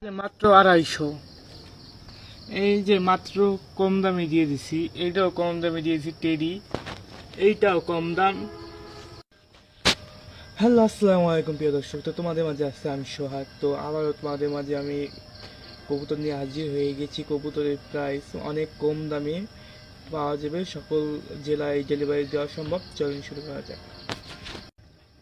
মাত্র 250। এই যে মাত্র কম দামে দিয়ে দিছি, এইটাও কম দামে দিয়েছি টেডি, এইটাও কম দাম। হ্যালো, আসসালামু আলাইকুম প্রিয় দর্শক। তো তোমাদের মাঝে আসছে আমি সোহাগ। তো আবারও তোমাদের মাঝে আমি কবুতর নিয়ে হাজির হয়ে গেছি। কবুতরের প্রাইস অনেক কম দামে পাওয়া যাবে, সকল জেলায় ডেলিভারি দেওয়া সম্ভব। চলুন শুরু করা যাক।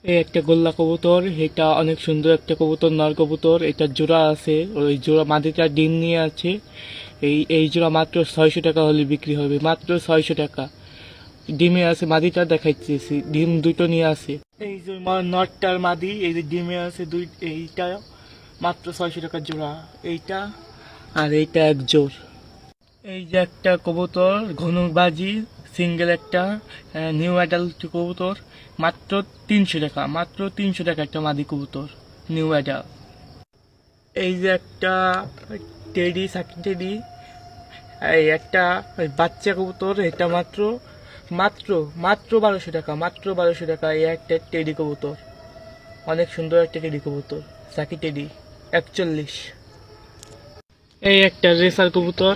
এই একটা গোল্লা কবুতর, এটা অনেক সুন্দর একটা কবুতর, নর কবুতর। এটা জোড়া আছে, ওই জোড়া মাদিটা ডিম নিয়ে আছে। এই জোড়া মাত্র 600 টাকা হলে বিক্রি হবে, মাত্র 600 টাকা। ডিমে আছে, মাদিটা দেখাইতেছি, ডিম দুটো নিয়ে আছে। এই যে নটটার মাদি, এই যে ডিমে আছে দুই, এইটা মাত্র 600 টাকা জোড়া। এইটা আর এইটা এক জোড়। এই যে একটা কবুতর ঘনুবাজি, সিঙ্গেল একটা নিউ অ্যাডাল্ট কবুতর, মাত্র 300 টাকা, মাত্র 300 টাকা একটা মাদি কবুতর নিউ অ্যাডাল্ট। এই যে একটা টেডি, সাকি টেডি, এই একটা বাচ্চা কবুতর, এটা মাত্র মাত্র মাত্র 1200 টাকা, মাত্র 1200 টাকা। এই একটা টেডি কবুতর, অনেক সুন্দর একটা টেডি কবুতর, সাকি টেডি 41। এই একটা রেসার কবুতর,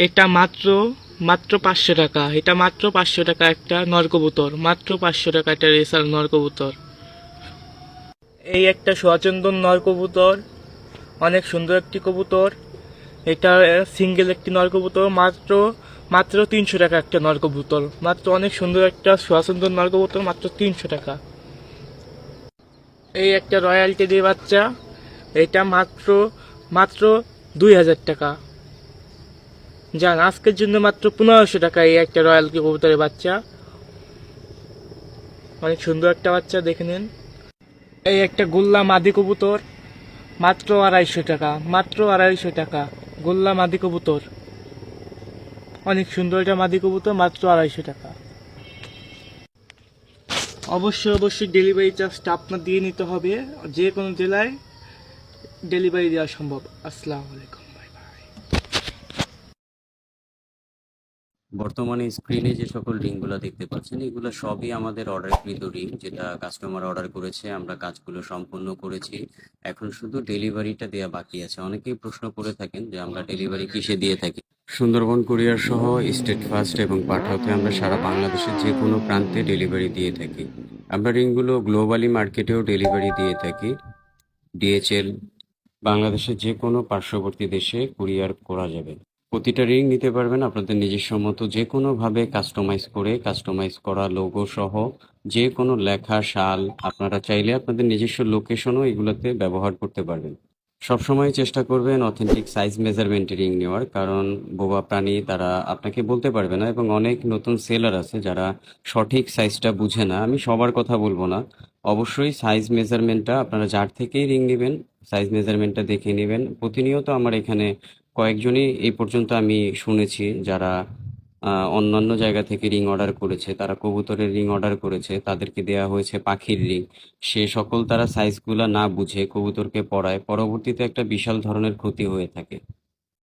এটা মাত্র মাত্র 500 টাকা, এটা মাত্র 500 টাকা একটা নর কবুতর, মাত্র 500 টাকা একটা রেসার নর কবুতর। এই একটা সোয়াচন্দন নর কবুতর, অনেক সুন্দর একটি কবুতর। এটা সিঙ্গেল একটি নর কবুতর, মাত্র মাত্র 300 টাকা একটা নর কবুতর, মাত্র অনেক সুন্দর একটা সোয়াচন্দন নর কবুতর, মাত্র 300 টাকা। এই একটা রয়্যাল টেডি বাচ্চা, এটা মাত্র মাত্র 2000 টাকা। যান, আজকের জন্য মাত্র 1500 টাকা এই একটা রয়্যাল কবুতরের বাচ্চা, অনেক সুন্দর একটা বাচ্চা, দেখে নিন। এই একটা গোল্লা মাদি কবুতর, মাত্র 250 টাকা, মাত্র 250 টাকা। গোল্লা মাদি কবুতর, অনেক সুন্দর একটা মাদি কবুতর, মাত্র 250 টাকা। অবশ্যই অবশ্যই ডেলিভারি চার্জটা আপনার দিয়ে নিতে হবে, যে কোনো জেলায় ডেলিভারি দেওয়া সম্ভব। আসসালামু আলাইকুম। বর্তমানে স্ক্রিনে যে সকল রিংগুলো দেখতে পাচ্ছেন এগুলো সবই আমাদের অর্ডারকৃত রিং, যেটা কাস্টমার অর্ডার করেছে, আমরা কাজগুলো সম্পূর্ণ করেছি। এখন শুধু ডেলিভারিটা দেওয়া বাকি আছে। অনেকেই প্রশ্ন করে থাকেন যে আমরা ডেলিভারি কিসে দিয়ে থাকি। সুন্দরবন কুরিয়ার সহ স্টেট ফার্স্ট এবং পাঠাওতে আমরা সারা বাংলাদেশের যে কোনো প্রান্তে ডেলিভারি দিয়ে থাকি। আমরা রিংগুলো গ্লোবালি মার্কেটেও ডেলিভারি দিয়ে থাকি। ডিএচএল, বাংলাদেশের যে কোনো পার্শ্ববর্তী দেশে কুরিয়ার করা যাবে। প্রতিটা রিং নিতে পারবেন আপনাদের নিজস্ব মতো, যে কোনোভাবে কাস্টমাইজ করে, কাস্টমাইজ করা লোগো সহ যে কোনো লেখা শাল আপনারা চাইলে আপনাদের নিজস্ব লোকেশনও এগুলোতে ব্যবহার করতে পারবেন। সবসময় চেষ্টা করবেন অথেন্টিক সাইজ মেজারমেন্ট রিং নেওয়ার, কারণ বোবা প্রাণী তারা আপনাকে বলতে পারবে না, এবং অনেক নতুন সেলার আছে যারা সঠিক সাইজটা বুঝে না। আমি সবার কথা বলবো না, অবশ্যই সাইজ মেজারমেন্টটা আপনারা যার থেকেই রিং নেবেন সাইজ মেজারমেন্টটা দেখে নেবেন। প্রতিনিয়ত আমার এখানে কয়েকজনই এই পর্যন্ত আমি শুনেছি যারা অন্যান্য জায়গা থেকে রিং অর্ডার করেছে, তারা কবুতরের রিং অর্ডার করেছে, তাদেরকে দেওয়া হয়েছে পাখির রিং। সে সকল তারা সাইজগুলা না বুঝে কবুতরকে পরায়, পরবর্তীতে একটা বিশাল ধরনের ক্ষতি হয়ে থাকে।